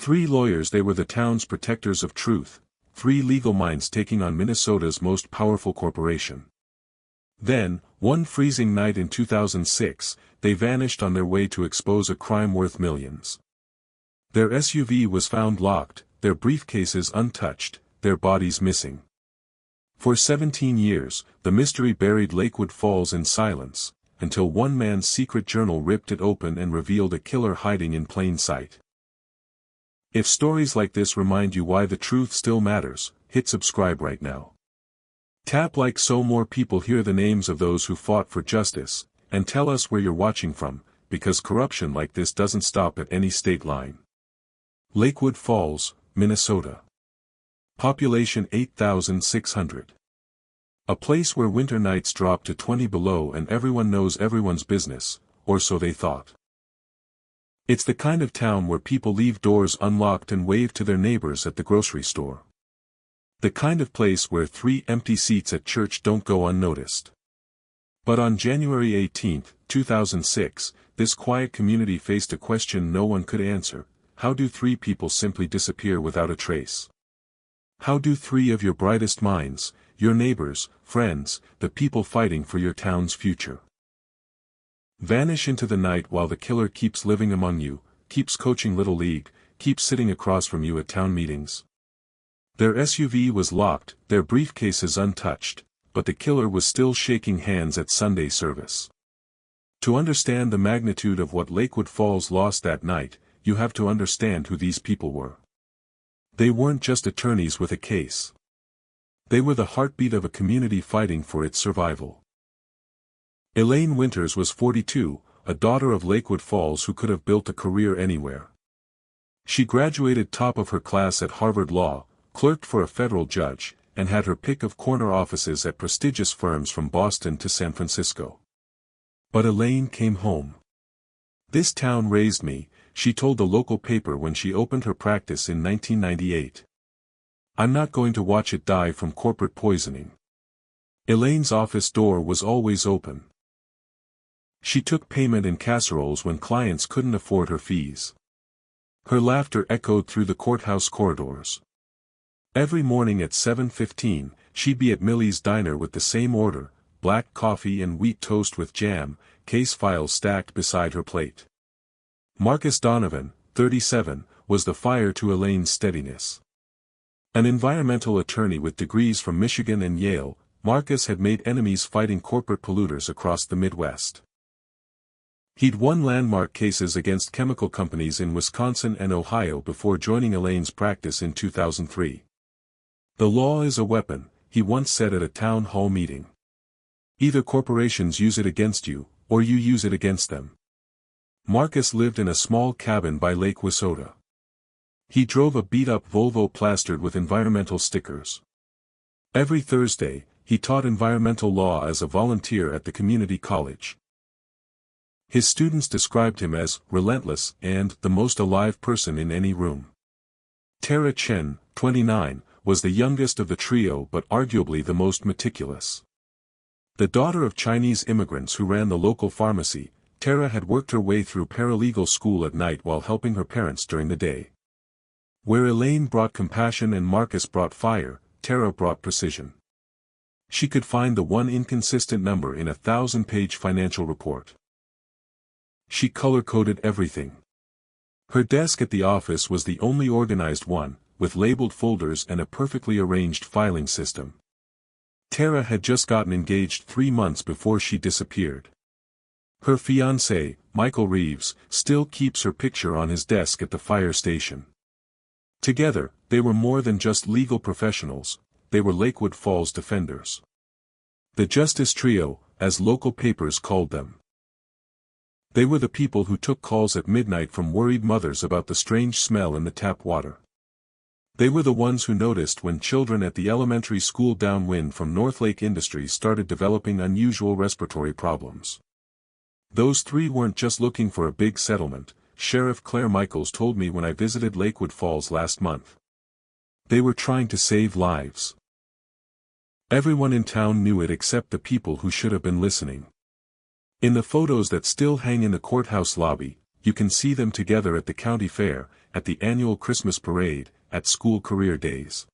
Three lawyers, they were the town's protectors of truth, three legal minds taking on Minnesota's most powerful corporation. Then, one freezing night in 2006, they vanished on their way to expose a crime worth millions. Their SUV was found locked, their briefcases untouched, their bodies missing. For 17 years, the mystery buried Lakewood Falls in silence, until one man's secret journal ripped it open and revealed a killer hiding in plain sight. If stories like this remind you why the truth still matters, hit subscribe right now. Tap like so more people hear the names of those who fought for justice, and tell us where you're watching from, because corruption like this doesn't stop at any state line. Lakewood Falls, Minnesota. Population 8,600. A place where winter nights drop to 20 below and everyone knows everyone's business, or so they thought. It's the kind of town where people leave doors unlocked and wave to their neighbors at the grocery store. The kind of place where 3 empty seats at church don't go unnoticed. But on January 18, 2006, this quiet community faced a question no one could answer: how do 3 people simply disappear without a trace? How do 3 of your brightest minds, your neighbors, friends, the people fighting for your town's future, vanish into the night while the killer keeps living among you, keeps coaching Little League, keeps sitting across from you at town meetings? Their SUV was locked, their briefcases untouched, but the killer was still shaking hands at Sunday service. To understand the magnitude of what Lakewood Falls lost that night, you have to understand who these people were. They weren't just attorneys with a case. They were the heartbeat of a community fighting for its survival. Elaine Winters was 42, a daughter of Lakewood Falls who could have built a career anywhere. She graduated top of her class at Harvard Law, clerked for a federal judge, and had her pick of corner offices at prestigious firms from Boston to San Francisco. But Elaine came home. "This town raised me," she told the local paper when she opened her practice in 1998. "I'm not going to watch it die from corporate poisoning." Elaine's office door was always open. She took payment in casseroles when clients couldn't afford her fees. Her laughter echoed through the courthouse corridors. Every morning at 7:15, she'd be at Millie's diner with the same order: black coffee and wheat toast with jam, case files stacked beside her plate. Marcus Donovan, 37, was the fire to Elaine's steadiness. An environmental attorney with degrees from Michigan and Yale, Marcus had made enemies fighting corporate polluters across the Midwest. He'd won landmark cases against chemical companies in Wisconsin and Ohio before joining Elaine's practice in 2003. "The law is a weapon," he once said at a town hall meeting. "Either corporations use it against you, or you use it against them." Marcus lived in a small cabin by Lake Wissota. He drove a beat-up Volvo plastered with environmental stickers. Every Thursday, he taught environmental law as a volunteer at the community college. His students described him as relentless and the most alive person in any room. Tara Chen, 29, was the youngest of the trio but arguably the most meticulous. The daughter of Chinese immigrants who ran the local pharmacy, Tara had worked her way through paralegal school at night while helping her parents during the day. Where Elaine brought compassion and Marcus brought fire, Tara brought precision. She could find the one inconsistent number in a 1,000-page financial report. She color-coded everything. Her desk at the office was the only organized one, with labeled folders and a perfectly arranged filing system. Tara had just gotten engaged 3 months before she disappeared. Her fiancé, Michael Reeves, still keeps her picture on his desk at the fire station. Together, they were more than just legal professionals, they were Lakewood Falls defenders. The Justice Trio, as local papers called them. They were the people who took calls at midnight from worried mothers about the strange smell in the tap water. They were the ones who noticed when children at the elementary school downwind from Northlake Industries started developing unusual respiratory problems. Those 3 weren't just looking for a big settlement, Sheriff Claire Michaels told me when I visited Lakewood Falls last month. They were trying to save lives. Everyone in town knew it except the people who should have been listening. In the photos that still hang in the courthouse lobby, you can see them together at the county fair, at the annual Christmas parade, at school career days.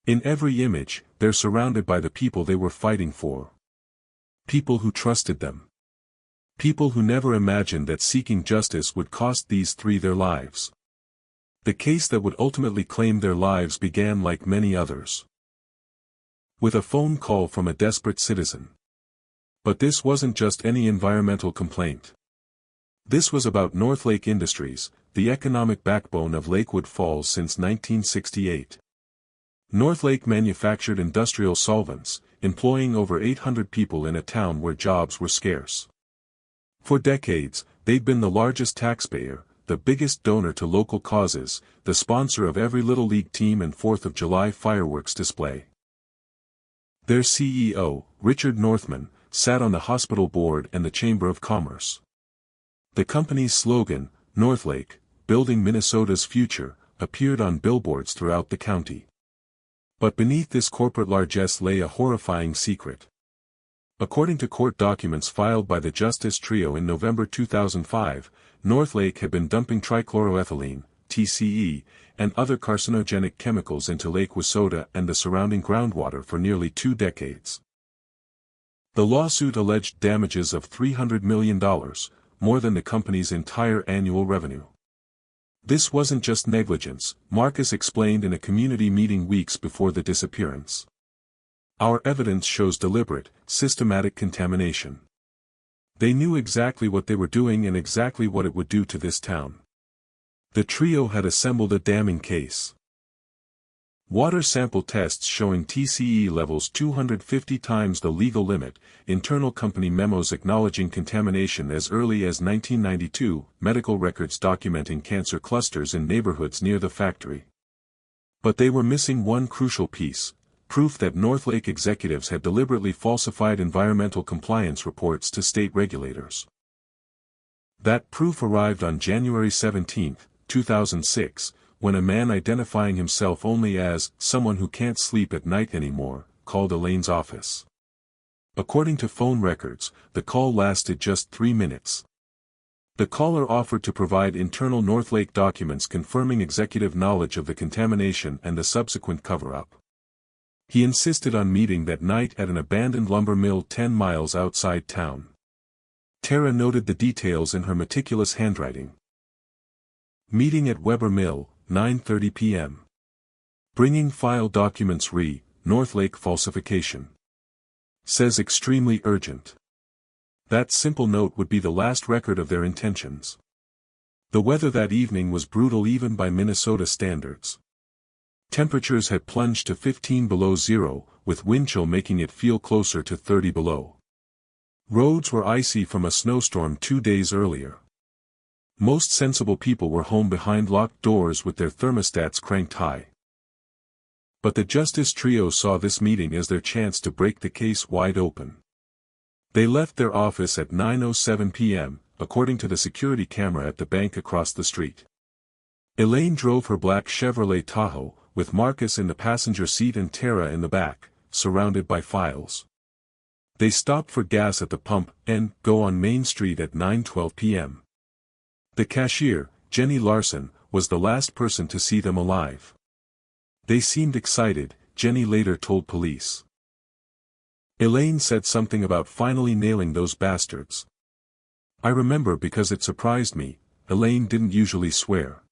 In every image, they're surrounded by the people they were fighting for. People who trusted them. People who never imagined that seeking justice would cost these three their lives. The case that would ultimately claim their lives began like many others, with a phone call from a desperate citizen. But this wasn't just any environmental complaint. This was about Northlake Industries, the economic backbone of Lakewood Falls since 1968. Northlake manufactured industrial solvents, employing over 800 people in a town where jobs were scarce. For decades, they'd been the largest taxpayer, the biggest donor to local causes, the sponsor of every Little League team and 4th of July fireworks display. Their CEO, Richard Northman, sat on the hospital board and the Chamber of Commerce. The company's slogan, Northlake, building Minnesota's future, appeared on billboards throughout the county. But beneath this corporate largesse lay a horrifying secret. According to court documents filed by the Justice Trio in November 2005, Northlake had been dumping trichloroethylene, TCE, and other carcinogenic chemicals into Lake Wissota and the surrounding groundwater for nearly 2 decades. The lawsuit alleged damages of $300 million, more than the company's entire annual revenue. This wasn't just negligence, Marcus explained in a community meeting weeks before the disappearance. Our evidence shows deliberate, systematic contamination. They knew exactly what they were doing and exactly what it would do to this town. The trio had assembled a damning case. Water sample tests showing TCE levels 250 times the legal limit, internal company memos acknowledging contamination as early as 1992, medical records documenting cancer clusters in neighborhoods near the factory. But they were missing one crucial piece, proof that Northlake executives had deliberately falsified environmental compliance reports to state regulators. That proof arrived on January 17, 2006, when a man identifying himself only as someone who can't sleep at night anymore, called Elaine's office. According to phone records, the call lasted just 3 minutes. The caller offered to provide internal Northlake documents confirming executive knowledge of the contamination and the subsequent cover-up. He insisted on meeting that night at an abandoned lumber mill 10 miles outside town. Tara noted the details in her meticulous handwriting. Meeting at Weber Mill, 9:30 p.m. Bringing file documents Northlake falsification. Says extremely urgent. That simple note would be the last record of their intentions. The weather that evening was brutal even by Minnesota standards. Temperatures had plunged to 15 below zero, with wind chill making it feel closer to 30 below. Roads were icy from a snowstorm 2 days earlier. Most sensible people were home behind locked doors with their thermostats cranked high. But the Justice Trio saw this meeting as their chance to break the case wide open. They left their office at 9:07 p.m., according to the security camera at the bank across the street. Elaine drove her black Chevrolet Tahoe, with Marcus in the passenger seat and Tara in the back, surrounded by files. They stopped for gas at the pump and go on Main Street at 9:12 p.m. The cashier, Jenny Larson, was the last person to see them alive. They seemed excited, Jenny later told police. Elaine said something about finally nailing those bastards. I remember because it surprised me, Elaine didn't usually swear.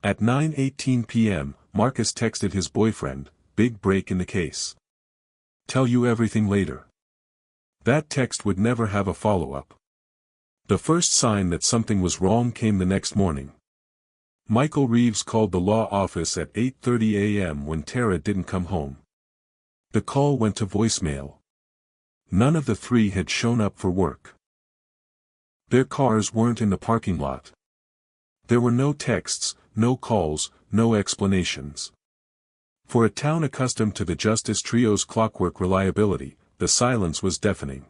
At 9:18 p.m., Marcus texted his boyfriend, big break in the case. Tell you everything later. That text would never have a follow-up. The first sign that something was wrong came the next morning. Michael Reeves called the law office at 8:30 a.m. when Tara didn't come home. The call went to voicemail. None of the three had shown up for work. Their cars weren't in the parking lot. There were no texts, no calls, no explanations. For a town accustomed to the Justice Trio's clockwork reliability, the silence was deafening.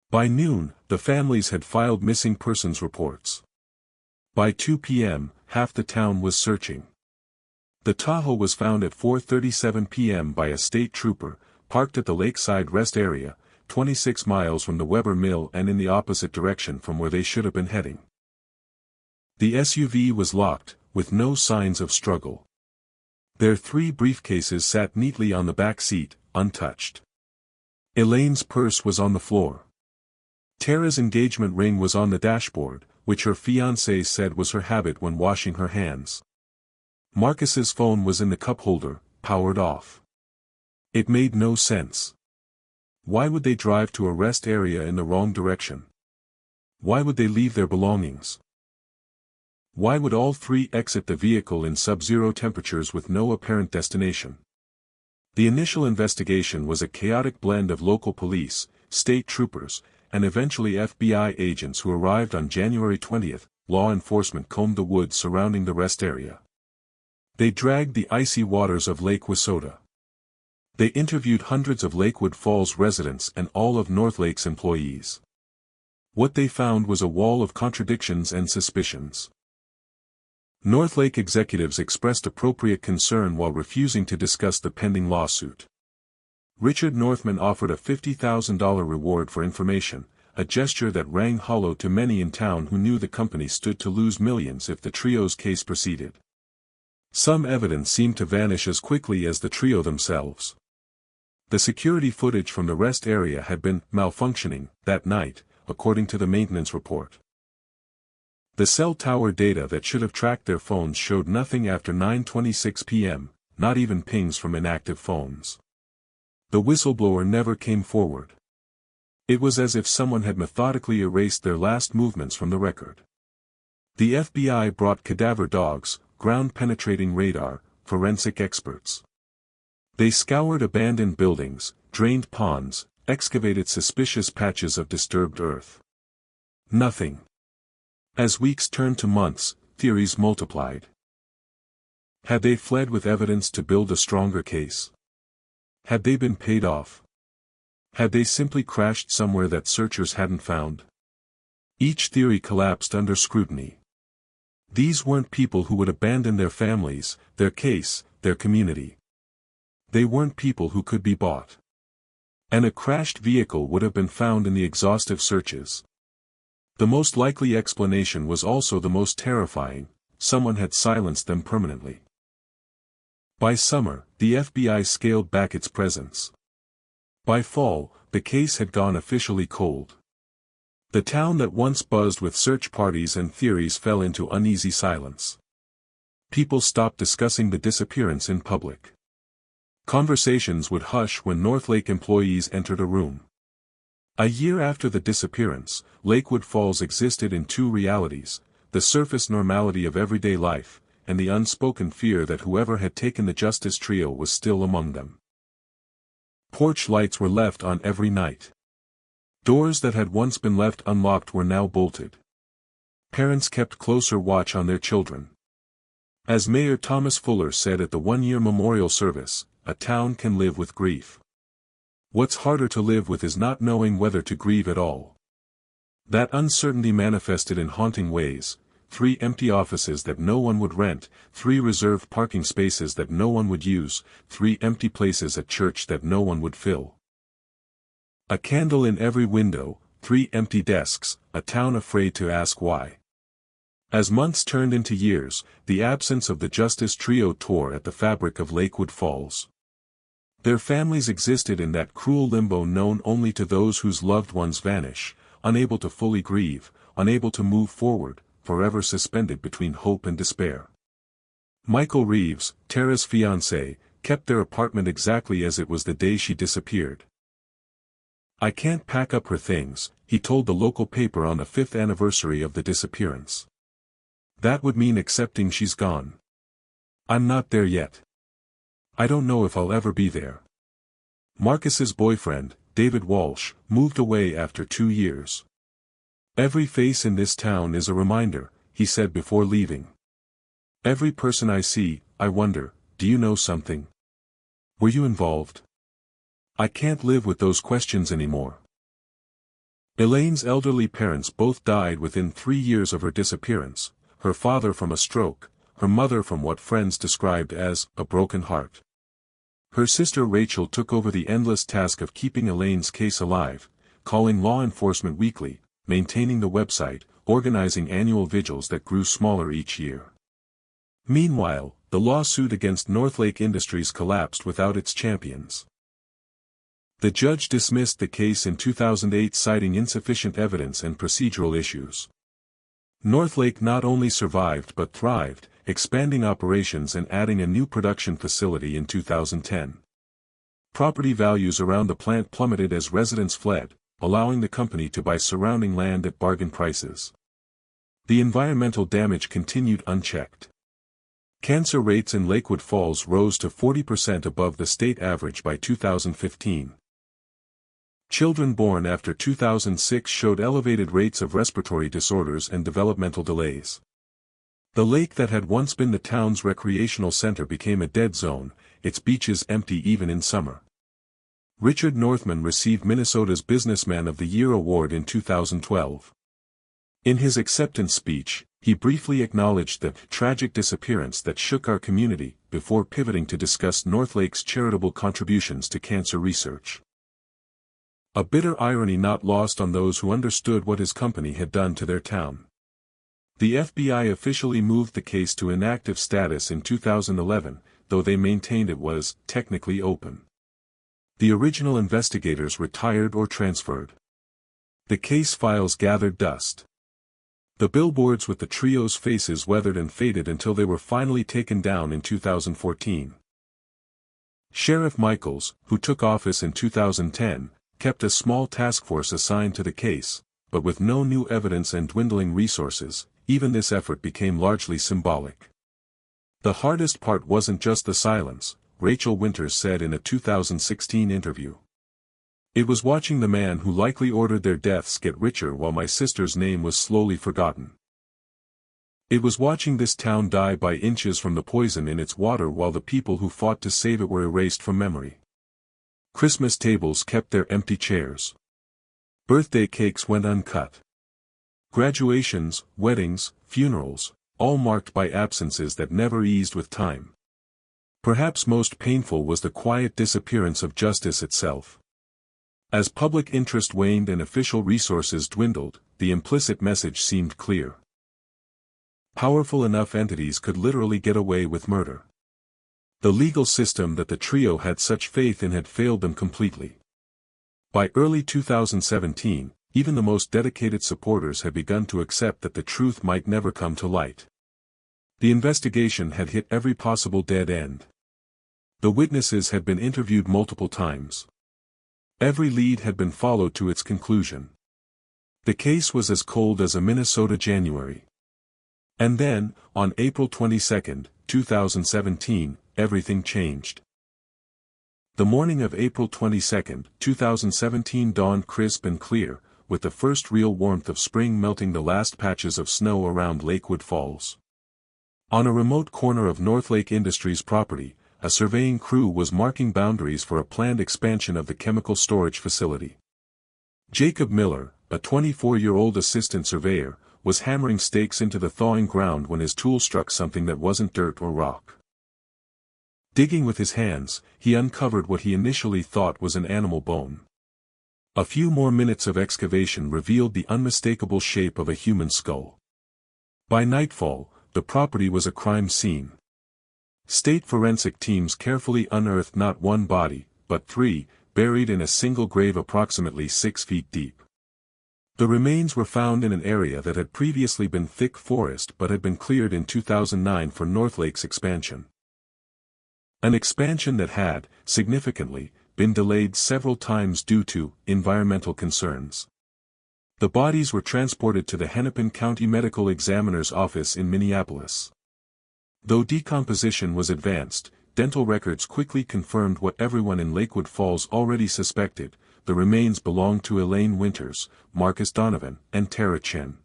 By noon, the families had filed missing persons reports. By 2 p.m., half the town was searching. The Tahoe was found at 4:37 p.m. by a state trooper, parked at the Lakeside Rest Area, 26 miles from the Weber Mill and in the opposite direction from where they should have been heading. The SUV was locked, with no signs of struggle. Their 3 briefcases sat neatly on the back seat, untouched. Elaine's purse was on the floor. Tara's engagement ring was on the dashboard, which her fiancé said was her habit when washing her hands. Marcus's phone was in the cup holder, powered off. It made no sense. Why would they drive to a rest area in the wrong direction? Why would they leave their belongings? Why would all 3 exit the vehicle in sub-zero temperatures with no apparent destination? The initial investigation was a chaotic blend of local police, state troopers, and eventually FBI agents who arrived on January 20. Law enforcement combed the woods surrounding the rest area. They dragged the icy waters of Lake Wissota. They interviewed hundreds of Lakewood Falls residents and all of Northlake's employees. What they found was a wall of contradictions and suspicions. Northlake executives expressed appropriate concern while refusing to discuss the pending lawsuit. Richard Northman offered a $50,000 reward for information, a gesture that rang hollow to many in town who knew the company stood to lose millions if the trio's case proceeded. Some evidence seemed to vanish as quickly as the trio themselves. The security footage from the rest area had been malfunctioning that night, according to the maintenance report. The cell tower data that should have tracked their phones showed nothing after 9:26 p.m., not even pings from inactive phones. The whistleblower never came forward. It was as if someone had methodically erased their last movements from the record. The FBI brought cadaver dogs, ground-penetrating radar, forensic experts. They scoured abandoned buildings, drained ponds, excavated suspicious patches of disturbed earth. Nothing. As weeks turned to months, theories multiplied. Had they fled with evidence to build a stronger case? Had they been paid off? Had they simply crashed somewhere that searchers hadn't found? Each theory collapsed under scrutiny. These weren't people who would abandon their families, their case, their community. They weren't people who could be bought. And a crashed vehicle would have been found in the exhaustive searches. The most likely explanation was also the most terrifying: someone had silenced them permanently. By summer, the FBI scaled back its presence. By fall, the case had gone officially cold. The town that once buzzed with search parties and theories fell into uneasy silence. People stopped discussing the disappearance in public. Conversations would hush when Northlake employees entered a room. A year after the disappearance, Lakewood Falls existed in 2 realities: the surface normality of everyday life, and the unspoken fear that whoever had taken the Justice trio was still among them. Porch lights were left on every night. Doors that had once been left unlocked were now bolted. Parents kept closer watch on their children. As Mayor Thomas Fuller said at the one-year memorial service, a town can live with grief. What's harder to live with is not knowing whether to grieve at all. That uncertainty manifested in haunting ways: 3 empty offices that no one would rent, 3 reserved parking spaces that no one would use, 3 empty places at church that no one would fill. A candle in every window, 3 empty desks, a town afraid to ask why. As months turned into years, the absence of the Justice trio tore at the fabric of Lakewood Falls. Their families existed in that cruel limbo known only to those whose loved ones vanish, unable to fully grieve, unable to move forward, forever suspended between hope and despair. Michael Reeves, Tara's fiancé, kept their apartment exactly as it was the day she disappeared. "I can't pack up her things," he told the local paper on the 5th anniversary of the disappearance. "That would mean accepting she's gone. I'm not there yet. I don't know if I'll ever be there." Marcus's boyfriend, David Walsh, moved away after 2 years. "Every face in this town is a reminder," he said before leaving. "Every person I see, I wonder, do you know something? Were you involved? I can't live with those questions anymore." Elaine's elderly parents both died within 3 years of her disappearance, her father from a stroke, her mother from what friends described as a broken heart. Her sister Rachel took over the endless task of keeping Elaine's case alive, calling law enforcement weekly, maintaining the website, organizing annual vigils that grew smaller each year. Meanwhile, the lawsuit against Northlake Industries collapsed without its champions. The judge dismissed the case in 2008 citing insufficient evidence and procedural issues. Northlake not only survived but thrived, expanding operations and adding a new production facility in 2010. Property values around the plant plummeted as residents fled, allowing the company to buy surrounding land at bargain prices. The environmental damage continued unchecked. Cancer rates in Lakewood Falls rose to 40% above the state average by 2015. Children born after 2006 showed elevated rates of respiratory disorders and developmental delays. The lake that had once been the town's recreational center became a dead zone, its beaches empty even in summer. Richard Northman received Minnesota's Businessman of the Year award in 2012. In his acceptance speech, he briefly acknowledged the tragic disappearance that shook our community, before pivoting to discuss Northlake's charitable contributions to cancer research. A bitter irony not lost on those who understood what his company had done to their town. The FBI officially moved the case to inactive status in 2011, though they maintained it was technically open. The original investigators retired or transferred. The case files gathered dust. The billboards with the trio's faces weathered and faded until they were finally taken down in 2014. Sheriff Michaels, who took office in 2010, kept a small task force assigned to the case, but with no new evidence and dwindling resources, even this effort became largely symbolic. The hardest part wasn't just the silence, Rachel Winters said in a 2016 interview. It was watching the man who likely ordered their deaths get richer while my sister's name was slowly forgotten. It was watching this town die by inches from the poison in its water while the people who fought to save it were erased from memory. Christmas tables kept their empty chairs. Birthday cakes went uncut. Graduations, weddings, funerals, all marked by absences that never eased with time. Perhaps most painful was the quiet disappearance of justice itself. As public interest waned and official resources dwindled, the implicit message seemed clear. Powerful enough entities could literally get away with murder. The legal system that the trio had such faith in had failed them completely. By early 2017, even the most dedicated supporters had begun to accept that the truth might never come to light. The investigation had hit every possible dead end. The witnesses had been interviewed multiple times. Every lead had been followed to its conclusion. The case was as cold as a Minnesota January. And then, on April 22, 2017, everything changed. The morning of April 22, 2017 dawned crisp and clear, with the first real warmth of spring melting the last patches of snow around Lakewood Falls. On a remote corner of Northlake Industries property, a surveying crew was marking boundaries for a planned expansion of the chemical storage facility. Jacob Miller, a 24-year-old assistant surveyor, was hammering stakes into the thawing ground when his tool struck something that wasn't dirt or rock. Digging with his hands, he uncovered what he initially thought was an animal bone. A few more minutes of excavation revealed the unmistakable shape of a human skull. By nightfall, the property was a crime scene. State forensic teams carefully unearthed not one body, but 3, buried in a single grave approximately 6 feet deep. The remains were found in an area that had previously been thick forest but had been cleared in 2009 for Northlake's expansion. An expansion that had, significantly, been delayed several times due to environmental concerns. The bodies were transported to the Hennepin County Medical Examiner's office in Minneapolis. Though decomposition was advanced, dental records quickly confirmed what everyone in Lakewood Falls already suspected: the remains belonged to Elaine Winters, Marcus Donovan, and Tara Chen.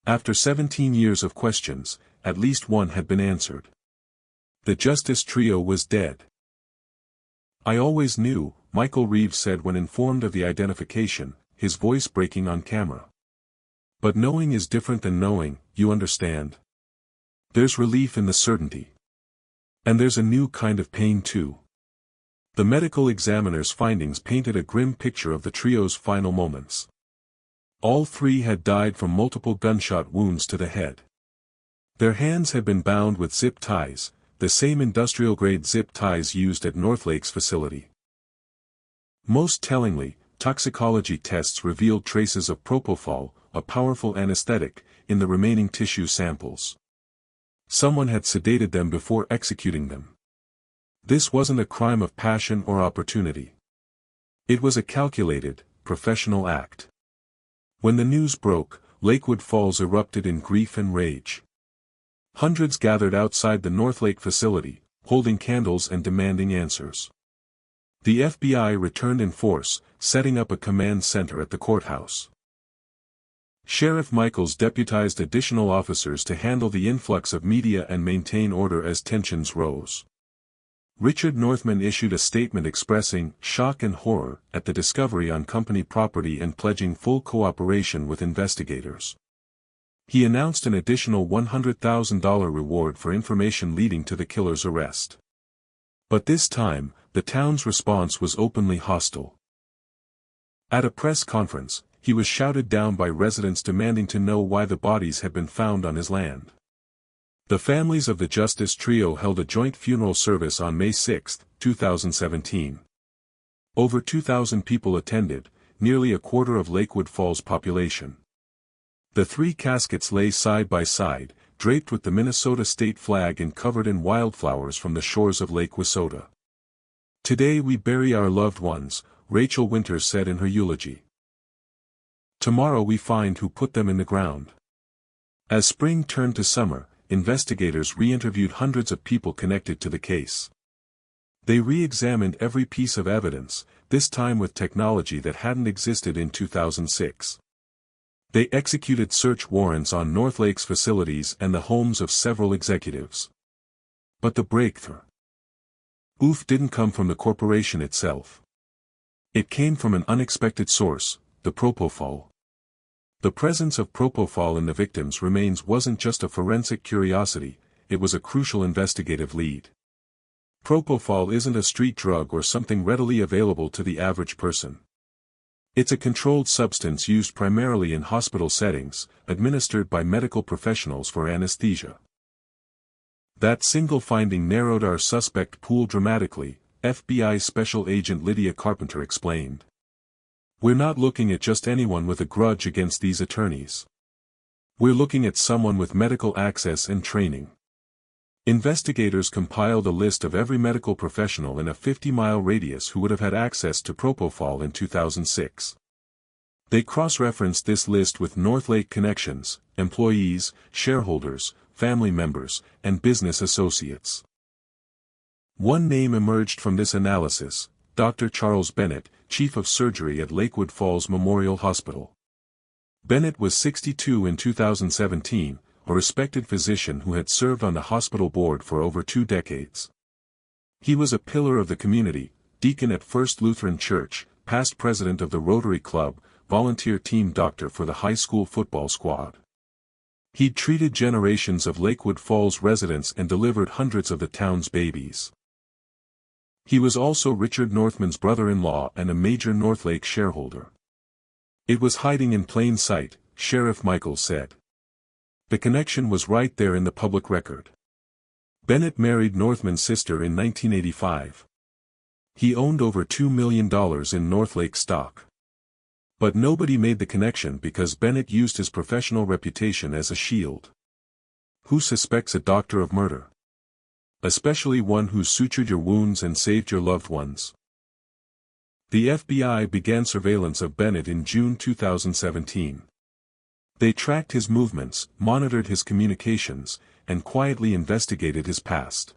After 17 years of questions, at least one had been answered. The Justice Trio was dead. "I always knew," Michael Reeves said when informed of the identification, his voice breaking on camera. "But knowing is different than knowing, you understand? There's relief in the certainty. And there's a new kind of pain too." The medical examiner's findings painted a grim picture of the trio's final moments. All 3 had died from multiple gunshot wounds to the head. Their hands had been bound with zip ties, the same industrial-grade zip ties used at Northlake's facility. Most tellingly, toxicology tests revealed traces of propofol, a powerful anesthetic, in the remaining tissue samples. Someone had sedated them before executing them. This wasn't a crime of passion or opportunity. It was a calculated, professional act. When the news broke, Lakewood Falls erupted in grief and rage. Hundreds gathered outside the Northlake facility, holding candles and demanding answers. The FBI returned in force, setting up a command center at the courthouse. Sheriff Michaels deputized additional officers to handle the influx of media and maintain order as tensions rose. Richard Northman issued a statement expressing shock and horror at the discovery on company property and pledging full cooperation with investigators. He announced an additional $100,000 reward for information leading to the killer's arrest. But this time, the town's response was openly hostile. At a press conference, he was shouted down by residents demanding to know why the bodies had been found on his land. The families of the Justice Trio held a joint funeral service on May 6, 2017. Over 2,000 people attended, nearly a quarter of Lakewood Falls' population. The three caskets lay side by side, draped with the Minnesota state flag and covered in wildflowers from the shores of Lake Wissota. "Today we bury our loved ones," Rachel Winters said in her eulogy. "Tomorrow we find who put them in the ground." As spring turned to summer, investigators re-interviewed hundreds of people connected to the case. They re-examined every piece of evidence, this time with technology that hadn't existed in 2006. They executed search warrants on Northlake's facilities and the homes of several executives. But the breakthrough didn't come from the corporation itself. It came from an unexpected source, the propofol. The presence of propofol in the victims' remains wasn't just a forensic curiosity, it was a crucial investigative lead. Propofol isn't a street drug or something readily available to the average person. It's a controlled substance used primarily in hospital settings, administered by medical professionals for anesthesia. That single finding narrowed our suspect pool dramatically, FBI Special Agent Lydia Carpenter explained. "We're not looking at just anyone with a grudge against these attorneys. We're looking at someone with medical access and training." Investigators compiled a list of every medical professional in a 50-mile radius who would have had access to propofol in 2006. They cross-referenced this list with Northlake connections, employees, shareholders, family members, and business associates. One name emerged from this analysis, Dr. Charles Bennett, Chief of Surgery at Lakewood Falls Memorial Hospital. Bennett was 62 in 2017, a respected physician who had served on the hospital board for over 2 decades. He was a pillar of the community, deacon at First Lutheran Church, past president of the Rotary Club, volunteer team doctor for the high school football squad. He'd treated generations of Lakewood Falls residents and delivered hundreds of the town's babies. He was also Richard Northman's brother-in-law and a major Northlake shareholder. "It was hiding in plain sight," Sheriff Michaels said. The connection was right there in the public record. Bennett married Northman's sister in 1985. He owned over $2 million in Northlake stock. But nobody made the connection because Bennett used his professional reputation as a shield. Who suspects a doctor of murder? Especially one who sutured your wounds and saved your loved ones. The FBI began surveillance of Bennett in June 2017. They tracked his movements, monitored his communications, and quietly investigated his past.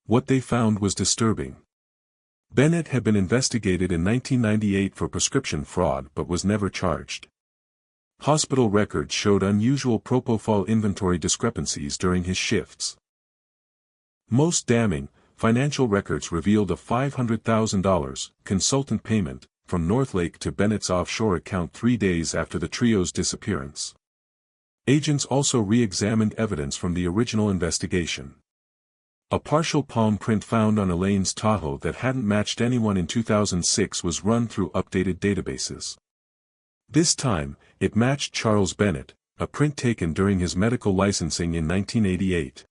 What they found was disturbing. Bennett had been investigated in 1998 for prescription fraud but was never charged. Hospital records showed unusual propofol inventory discrepancies during his shifts. Most damning, financial records revealed a $500,000 consultant payment from Northlake to Bennett's offshore account 3 days after the trio's disappearance. Agents also re-examined evidence from the original investigation. A partial palm print found on Elaine's Tahoe that hadn't matched anyone in 2006 was run through updated databases. This time, it matched Charles Bennett, a print taken during his medical licensing in 1988.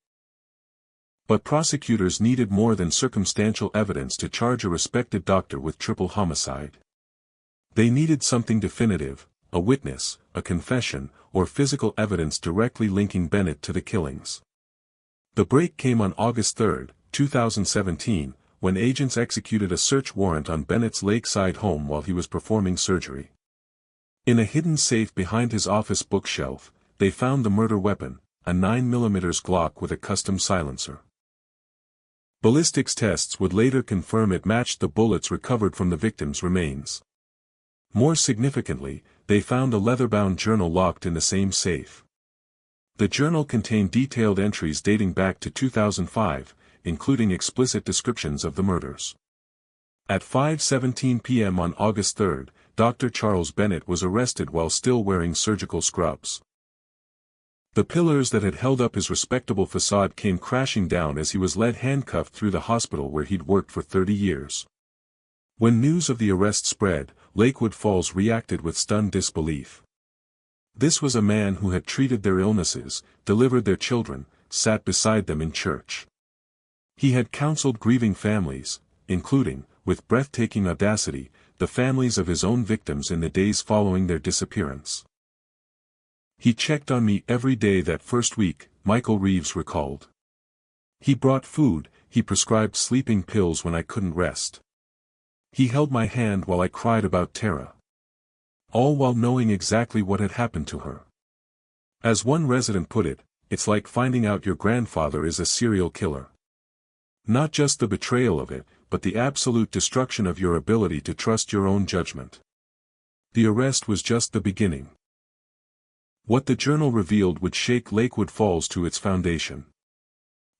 But prosecutors needed more than circumstantial evidence to charge a respected doctor with triple homicide. They needed something definitive, a witness, a confession, or physical evidence directly linking Bennett to the killings. The break came on August 3, 2017, when agents executed a search warrant on Bennett's lakeside home while he was performing surgery. In a hidden safe behind his office bookshelf, they found the murder weapon, a 9mm Glock with a custom silencer. Ballistics tests would later confirm it matched the bullets recovered from the victim's remains. More significantly, they found a leather-bound journal locked in the same safe. The journal contained detailed entries dating back to 2005, including explicit descriptions of the murders. At 5:17 p.m. on August 3, Dr. Charles Bennett was arrested while still wearing surgical scrubs. The pillars that had held up his respectable facade came crashing down as he was led handcuffed through the hospital where he'd worked for 30 years. When news of the arrest spread, Lakewood Falls reacted with stunned disbelief. This was a man who had treated their illnesses, delivered their children, sat beside them in church. He had counseled grieving families, including, with breathtaking audacity, the families of his own victims in the days following their disappearance. He checked on me every day that first week, Michael Reeves recalled. He brought food, he prescribed sleeping pills when I couldn't rest. He held my hand while I cried about Tara. All while knowing exactly what had happened to her. As one resident put it, it's like finding out your grandfather is a serial killer. Not just the betrayal of it, but the absolute destruction of your ability to trust your own judgment. The arrest was just the beginning. What the journal revealed would shake Lakewood Falls to its foundation.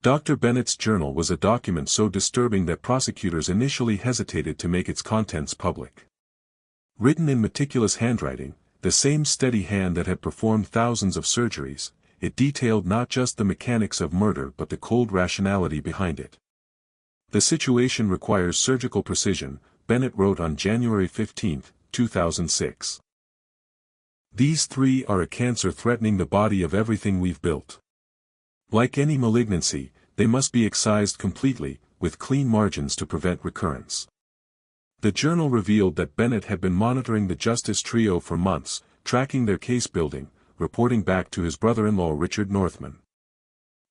Dr. Bennett's journal was a document so disturbing that prosecutors initially hesitated to make its contents public. Written in meticulous handwriting, the same steady hand that had performed thousands of surgeries, it detailed not just the mechanics of murder but the cold rationality behind it. The situation requires surgical precision, Bennett wrote on January 15, 2006. These three are a cancer threatening the body of everything we've built. Like any malignancy, they must be excised completely, with clean margins to prevent recurrence. The journal revealed that Bennett had been monitoring the Justice trio for months, tracking their case building, reporting back to his brother-in-law Richard Northman.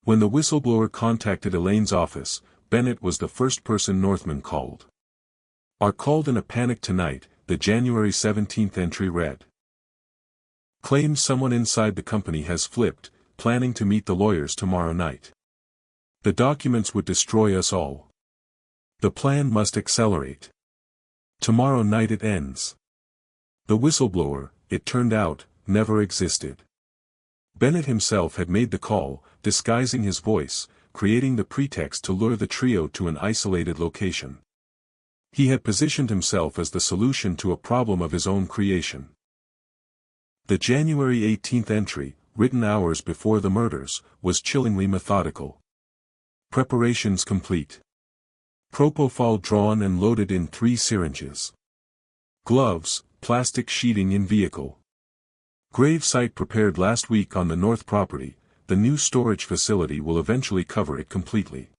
When the whistleblower contacted Elaine's office, Bennett was the first person Northman called. "Are called in a panic tonight," the January 17 entry read. Claims someone inside the company has flipped, planning to meet the lawyers tomorrow night. The documents would destroy us all. The plan must accelerate. Tomorrow night it ends. The whistleblower, it turned out, never existed. Bennett himself had made the call, disguising his voice, creating the pretext to lure the trio to an isolated location. He had positioned himself as the solution to a problem of his own creation. The January 18 entry, written hours before the murders, was chillingly methodical. Preparations complete. Propofol drawn and loaded in 3 syringes. Gloves, plastic sheeting in vehicle. Grave site prepared last week on the north property, the new storage facility will eventually cover it completely.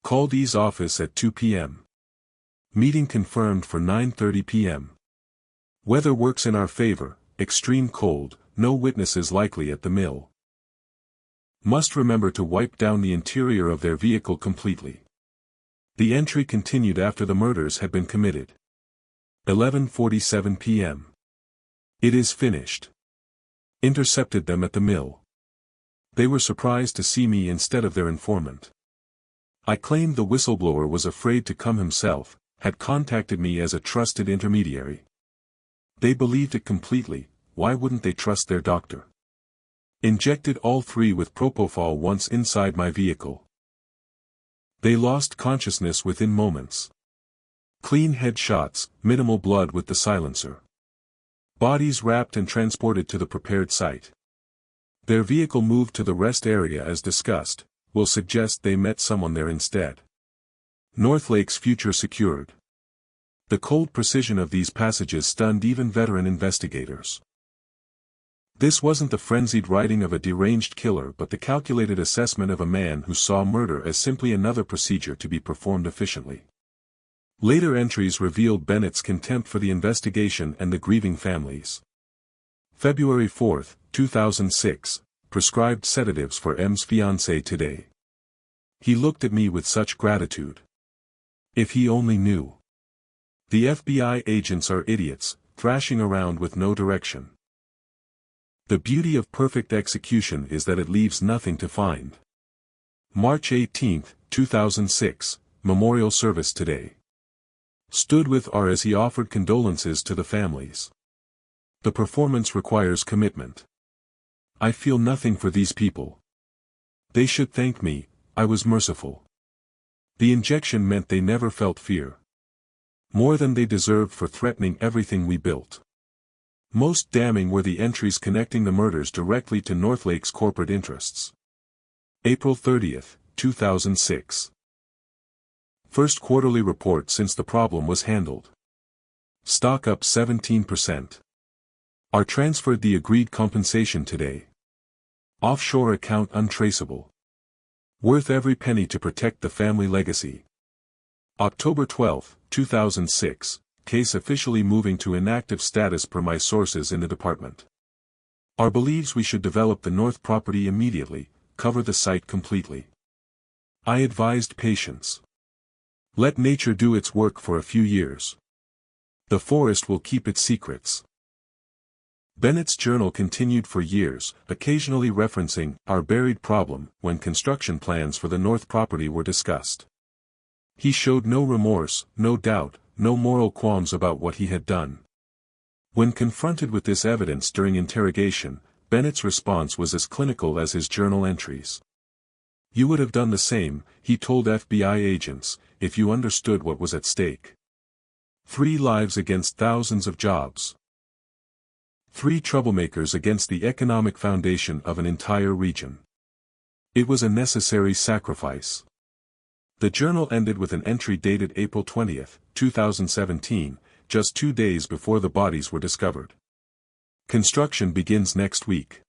Called E's office at 2 p.m. Meeting confirmed for 9:30 p.m. Weather works in our favor, extreme cold, no witnesses likely at the mill. Must remember to wipe down the interior of their vehicle completely. The entry continued after the murders had been committed. 11:47 p.m. It is finished. Intercepted them at the mill. They were surprised to see me instead of their informant. I claimed the whistleblower was afraid to come himself, had contacted me as a trusted intermediary. They believed it completely, why wouldn't they trust their doctor? Injected all 3 with propofol once inside my vehicle. They lost consciousness within moments. Clean headshots, minimal blood with the silencer. Bodies wrapped and transported to the prepared site. Their vehicle moved to the rest area as discussed, will suggest they met someone there instead. North Lake's future secured. The cold precision of these passages stunned even veteran investigators. This wasn't the frenzied writing of a deranged killer but the calculated assessment of a man who saw murder as simply another procedure to be performed efficiently. Later entries revealed Bennett's contempt for the investigation and the grieving families. February 4, 2006, prescribed sedatives for M's fiancée today. He looked at me with such gratitude. If he only knew. The FBI agents are idiots, thrashing around with no direction. The beauty of perfect execution is that it leaves nothing to find. March 18, 2006, memorial service today. Stood with R as he offered condolences to the families. The performance requires commitment. I feel nothing for these people. They should thank me, I was merciful. The injection meant they never felt fear. More than they deserved for threatening everything we built. Most damning were the entries connecting the murders directly to Northlake's corporate interests. April 30, 2006. First quarterly report since the problem was handled. Stock up 17%. Are transferred the agreed compensation today. Offshore account untraceable. Worth every penny to protect the family legacy. October 12, 2006, case officially moving to inactive status per my sources in the department. R believes we should develop the north property immediately, cover the site completely. I advised patience. Let nature do its work for a few years. The forest will keep its secrets. Bennett's journal continued for years, occasionally referencing our buried problem when construction plans for the north property were discussed. He showed no remorse, no doubt, no moral qualms about what he had done. When confronted with this evidence during interrogation, Bennett's response was as clinical as his journal entries. You would have done the same, he told FBI agents, if you understood what was at stake. 3 lives against thousands of jobs. 3 troublemakers against the economic foundation of an entire region. It was a necessary sacrifice. The journal ended with an entry dated April 20, 2017, just 2 days before the bodies were discovered. Construction begins next week.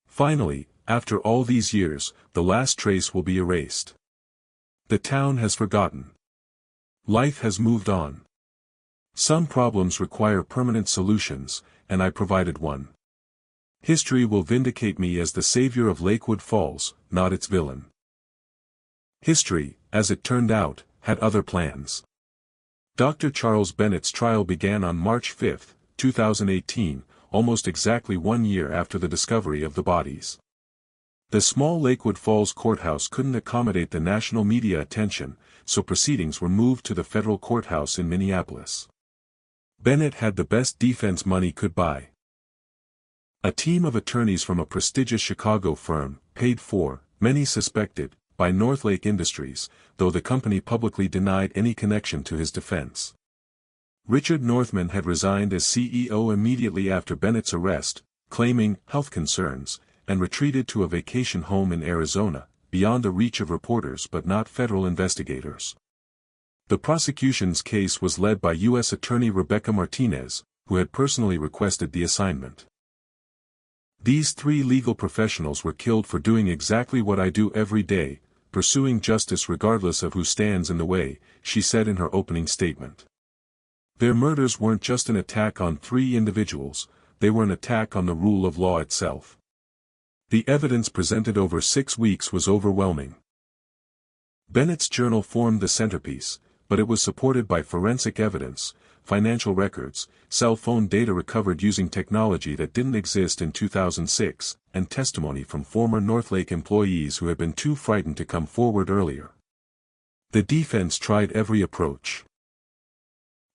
Finally, after all these years, the last trace will be erased. The town has forgotten. Life has moved on. Some problems require permanent solutions, and I provided one. History will vindicate me as the savior of Lakewood Falls, not its villain. History, as it turned out, had other plans. Dr. Charles Bennett's trial began on March 5, 2018, almost exactly 1 year after the discovery of the bodies. The small Lakewood Falls courthouse couldn't accommodate the national media attention, so proceedings were moved to the federal courthouse in Minneapolis. Bennett had the best defense money could buy. A team of attorneys from a prestigious Chicago firm, paid for, many suspected, by Northlake Industries, though the company publicly denied any connection to his defense. Richard Northman had resigned as CEO immediately after Bennett's arrest, claiming health concerns, and retreated to a vacation home in Arizona, beyond the reach of reporters but not federal investigators. The prosecution's case was led by U.S. Attorney Rebecca Martinez, who had personally requested the assignment. These 3 legal professionals were killed for doing exactly what I do every day, pursuing justice regardless of who stands in the way, she said in her opening statement. Their murders weren't just an attack on 3 individuals, they were an attack on the rule of law itself. The evidence presented over 6 weeks was overwhelming. Bennett's journal formed the centerpiece, but it was supported by forensic evidence, financial records, cell phone data recovered using technology that didn't exist in 2006, and testimony from former Northlake employees who had been too frightened to come forward earlier. The defense tried every approach.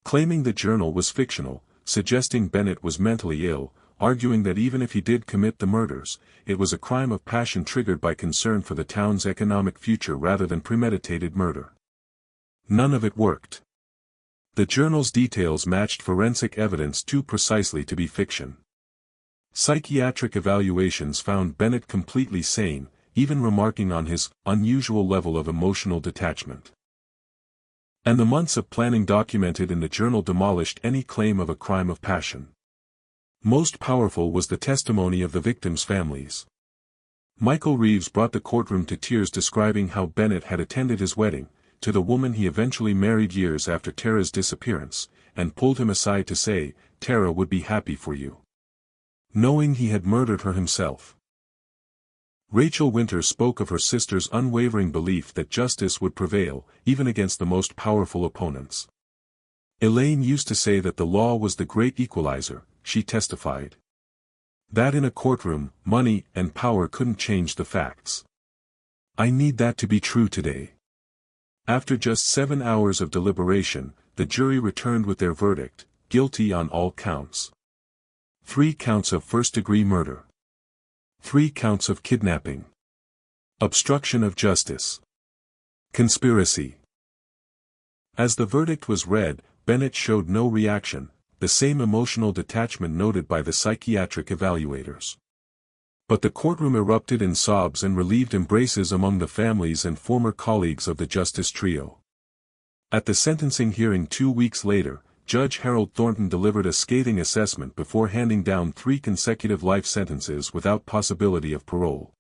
Claiming the journal was fictional, suggesting Bennett was mentally ill, arguing that even if he did commit the murders, it was a crime of passion triggered by concern for the town's economic future rather than premeditated murder. None of it worked. The journal's details matched forensic evidence too precisely to be fiction. Psychiatric evaluations found Bennett completely sane, even remarking on his unusual level of emotional detachment. And the months of planning documented in the journal demolished any claim of a crime of passion. Most powerful was the testimony of the victims' families. Michael Reeves brought the courtroom to tears describing how Bennett had attended his wedding, to the woman he eventually married years after Tara's disappearance, and pulled him aside to say, "Tara would be happy for you," knowing he had murdered her himself. Rachel Winters spoke of her sister's unwavering belief that justice would prevail, even against the most powerful opponents. Elaine used to say that the law was the great equalizer, she testified. That in a courtroom, money and power couldn't change the facts. I need that to be true today. After just 7 hours of deliberation, the jury returned with their verdict, guilty on all counts. 3 counts of first-degree murder. 3 counts of kidnapping. Obstruction of justice. Conspiracy. As the verdict was read, Bennett showed no reaction, the same emotional detachment noted by the psychiatric evaluators. But the courtroom erupted in sobs and relieved embraces among the families and former colleagues of the Justice Trio. At the sentencing hearing 2 weeks later, Judge Harold Thornton delivered a scathing assessment before handing down 3 consecutive life sentences without possibility of parole.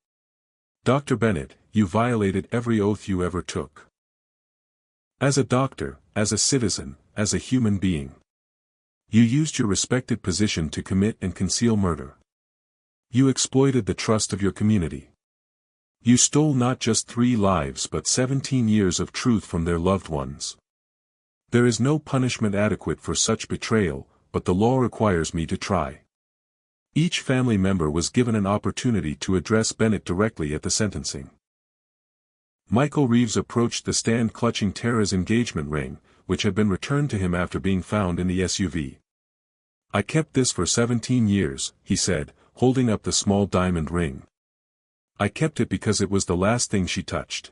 "Dr. Bennett, you violated every oath you ever took. As a doctor, as a citizen, as a human being. You used your respected position to commit and conceal murder. You exploited the trust of your community. You stole not just 3 lives but 17 years of truth from their loved ones. There is no punishment adequate for such betrayal, but the law requires me to try." Each family member was given an opportunity to address Bennett directly at the sentencing. Michael Reeves approached the stand clutching Tara's engagement ring, which had been returned to him after being found in the SUV. "I kept this for 17 years, he said, holding up the small diamond ring. "I kept it because it was the last thing she touched.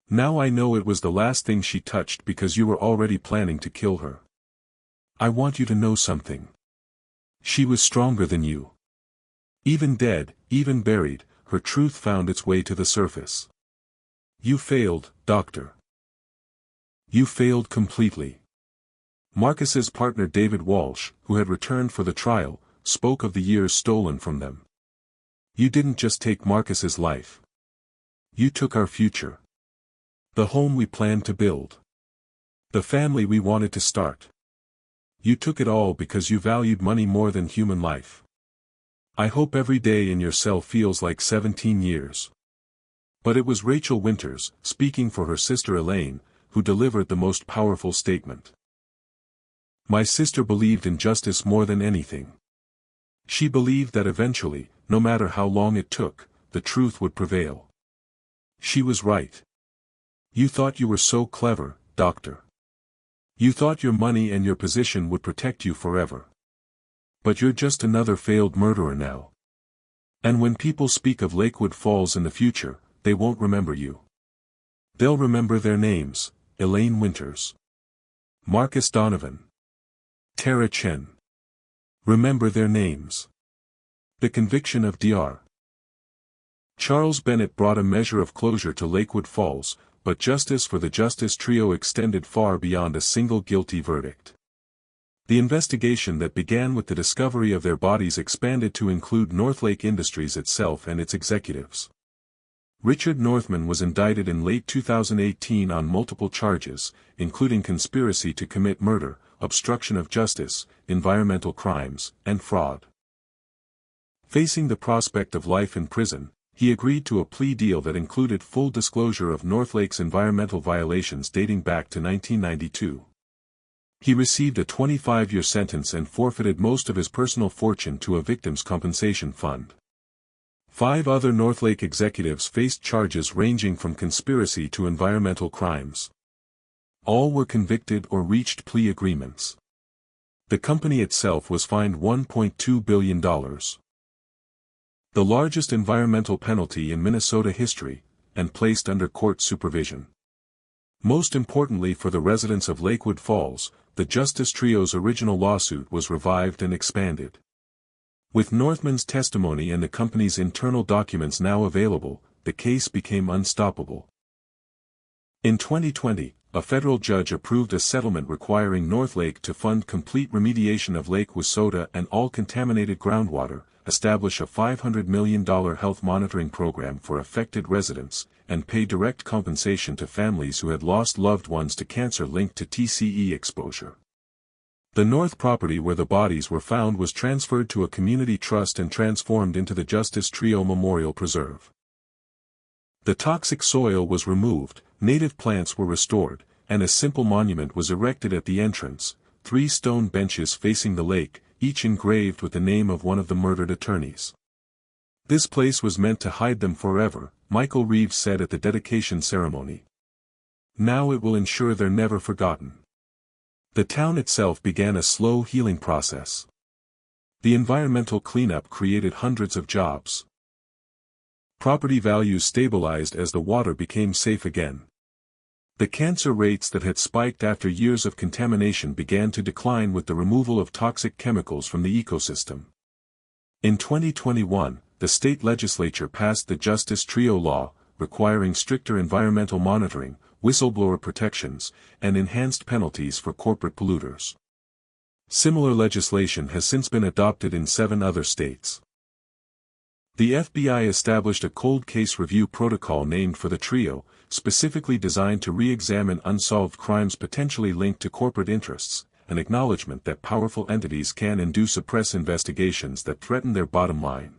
Now I know it was the last thing she touched because you were already planning to kill her. I want you to know something. She was stronger than you. Even dead, even buried, her truth found its way to the surface. You failed, Doctor. You failed completely." Marcus's partner David Walsh, who had returned for the trial, spoke of the years stolen from them. "You didn't just take Marcus's life. You took our future. The home we planned to build. The family we wanted to start. You took it all because you valued money more than human life. I hope every day in your cell feels like 17 years." But it was Rachel Winters, speaking for her sister Elaine, who delivered the most powerful statement. "My sister believed in justice more than anything. She believed that eventually, no matter how long it took, the truth would prevail. She was right. You thought you were so clever, Doctor. You thought your money and your position would protect you forever. But you're just another failed murderer now. And when people speak of Lakewood Falls in the future, they won't remember you. They'll remember their names: Elaine Winters, Marcus Donovan, Tara Chen. Remember their names. The conviction of Dr. Charles Bennett brought a measure of closure to Lakewood Falls, but justice for the Justice Trio extended far beyond a single guilty verdict. The investigation that began with the discovery of their bodies expanded to include Northlake Industries itself and its executives. Richard Northman was indicted in late 2018 on multiple charges, including conspiracy to commit murder, obstruction of justice, environmental crimes, and fraud. Facing the prospect of life in prison, he agreed to a plea deal that included full disclosure of Northlake's environmental violations dating back to 1992. He received a 25-year sentence and forfeited most of his personal fortune to a victims' compensation fund. 5 other Northlake executives faced charges ranging from conspiracy to environmental crimes. All were convicted or reached plea agreements. The company itself was fined $1.2 billion. The largest environmental penalty in Minnesota history, and placed under court supervision. Most importantly for the residents of Lakewood Falls, the Justice Trio's original lawsuit was revived and expanded. With Northman's testimony and the company's internal documents now available, the case became unstoppable. In 2020, a federal judge approved a settlement requiring Northlake to fund complete remediation of Lake Wissota and all contaminated groundwater, establish a $500 million health monitoring program for affected residents, and pay direct compensation to families who had lost loved ones to cancer linked to TCE exposure. The north property where the bodies were found was transferred to a community trust and transformed into the Justice Trio Memorial Preserve. The toxic soil was removed, native plants were restored, and a simple monument was erected at the entrance, 3 stone benches facing the lake, each engraved with the name of one of the murdered attorneys. This place was meant to hide them forever, Michael Reeves said at the dedication ceremony. Now it will ensure they're never forgotten. The town itself began a slow healing process. The environmental cleanup created hundreds of jobs. Property values stabilized as the water became safe again. The cancer rates that had spiked after years of contamination began to decline with the removal of toxic chemicals from the ecosystem. In 2021, the state legislature passed the Justice Trio Law, requiring stricter environmental monitoring, whistleblower protections, and enhanced penalties for corporate polluters. Similar legislation has since been adopted in 7 other states. The FBI established a cold case review protocol named for the trio, specifically designed to re-examine unsolved crimes potentially linked to corporate interests, an acknowledgement that powerful entities can and do suppress investigations that threaten their bottom line.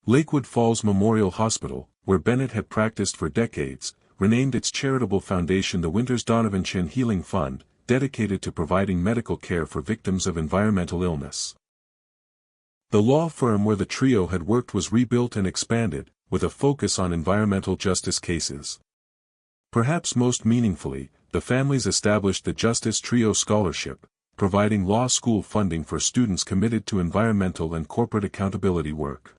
Lakewood Falls Memorial Hospital, where Bennett had practiced for decades, renamed its charitable foundation the Winters-Donovan Chin Healing Fund, dedicated to providing medical care for victims of environmental illness. The law firm where the trio had worked was rebuilt and expanded, with a focus on environmental justice cases. Perhaps most meaningfully, the families established the Justice Trio Scholarship, providing law school funding for students committed to environmental and corporate accountability work.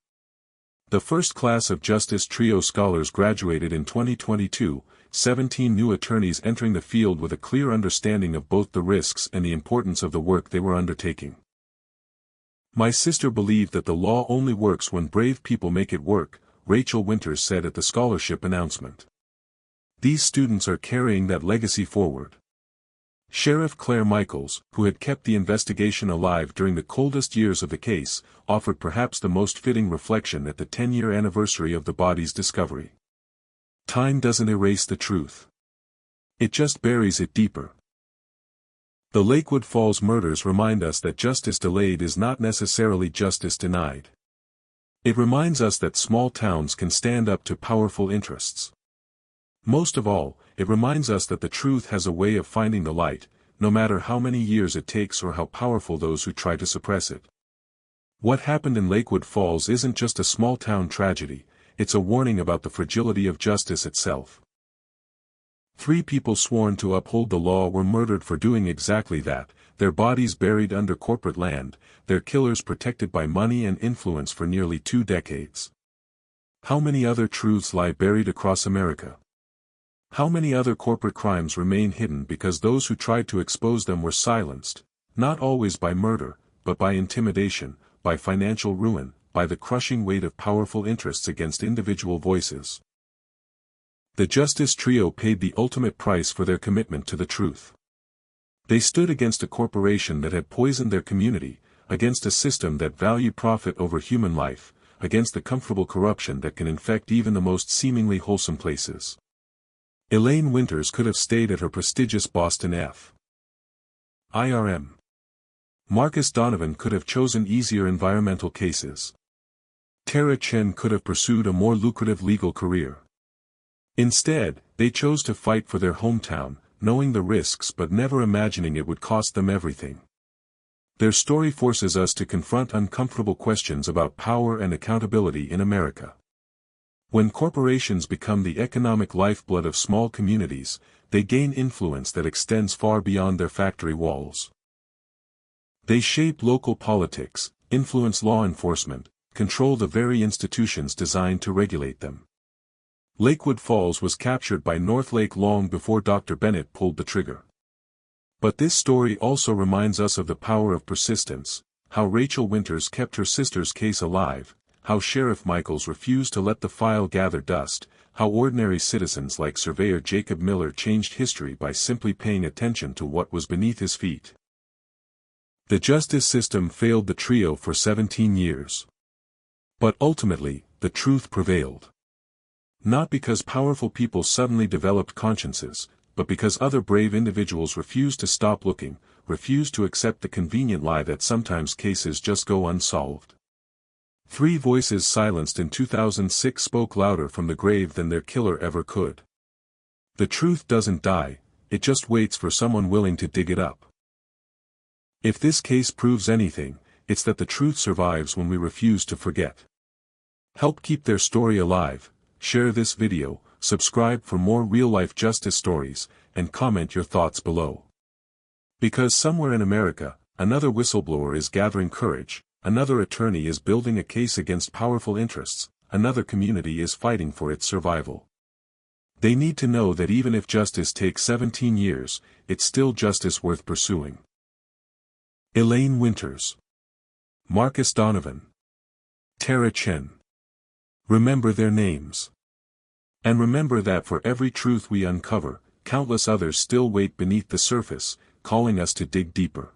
The first class of Justice Trio scholars graduated in 2022, 17 new attorneys entering the field with a clear understanding of both the risks and the importance of the work they were undertaking. My sister believed that the law only works when brave people make it work, Rachel Winters said at the scholarship announcement. These students are carrying that legacy forward. Sheriff Claire Michaels, who had kept the investigation alive during the coldest years of the case, offered perhaps the most fitting reflection at the 10-year anniversary of the body's discovery. Time doesn't erase the truth. It just buries it deeper. The Lakewood Falls murders remind us that justice delayed is not necessarily justice denied. It reminds us that small towns can stand up to powerful interests. Most of all, it reminds us that the truth has a way of finding the light, no matter how many years it takes or how powerful those who try to suppress it. What happened in Lakewood Falls isn't just a small-town tragedy, it's a warning about the fragility of justice itself. 3 people sworn to uphold the law were murdered for doing exactly that, their bodies buried under corporate land, their killers protected by money and influence for nearly 2 decades. How many other truths lie buried across America? How many other corporate crimes remain hidden because those who tried to expose them were silenced, not always by murder, but by intimidation, by financial ruin, by the crushing weight of powerful interests against individual voices? The Justice Trio paid the ultimate price for their commitment to the truth. They stood against a corporation that had poisoned their community, against a system that valued profit over human life, against the comfortable corruption that can infect even the most seemingly wholesome places. Elaine Winters could have stayed at her prestigious Boston F.I.R.M. Marcus Donovan could have chosen easier environmental cases. Tara Chen could have pursued a more lucrative legal career. Instead, they chose to fight for their hometown, knowing the risks but never imagining it would cost them everything. Their story forces us to confront uncomfortable questions about power and accountability in America. When corporations become the economic lifeblood of small communities, they gain influence that extends far beyond their factory walls. They shape local politics, influence law enforcement, control the very institutions designed to regulate them. Lakewood Falls was captured by Northlake long before Dr. Bennett pulled the trigger. But this story also reminds us of the power of persistence, how Rachel Winters kept her sister's case alive, how Sheriff Michaels refused to let the file gather dust, how ordinary citizens like surveyor Jacob Miller changed history by simply paying attention to what was beneath his feet. The justice system failed the trio for 17 years. But ultimately, the truth prevailed. Not because powerful people suddenly developed consciences, but because other brave individuals refused to stop looking, refused to accept the convenient lie that sometimes cases just go unsolved. 3 voices silenced in 2006 spoke louder from the grave than their killer ever could. The truth doesn't die, it just waits for someone willing to dig it up. If this case proves anything, it's that the truth survives when we refuse to forget. Help keep their story alive, share this video, subscribe for more real-life justice stories, and comment your thoughts below. Because somewhere in America, another whistleblower is gathering courage, another attorney is building a case against powerful interests, another community is fighting for its survival. They need to know that even if justice takes 17 years, it's still justice worth pursuing. Elaine Winters, Marcus Donovan, Tara Chen. Remember their names. And remember that for every truth we uncover, countless others still wait beneath the surface, calling us to dig deeper.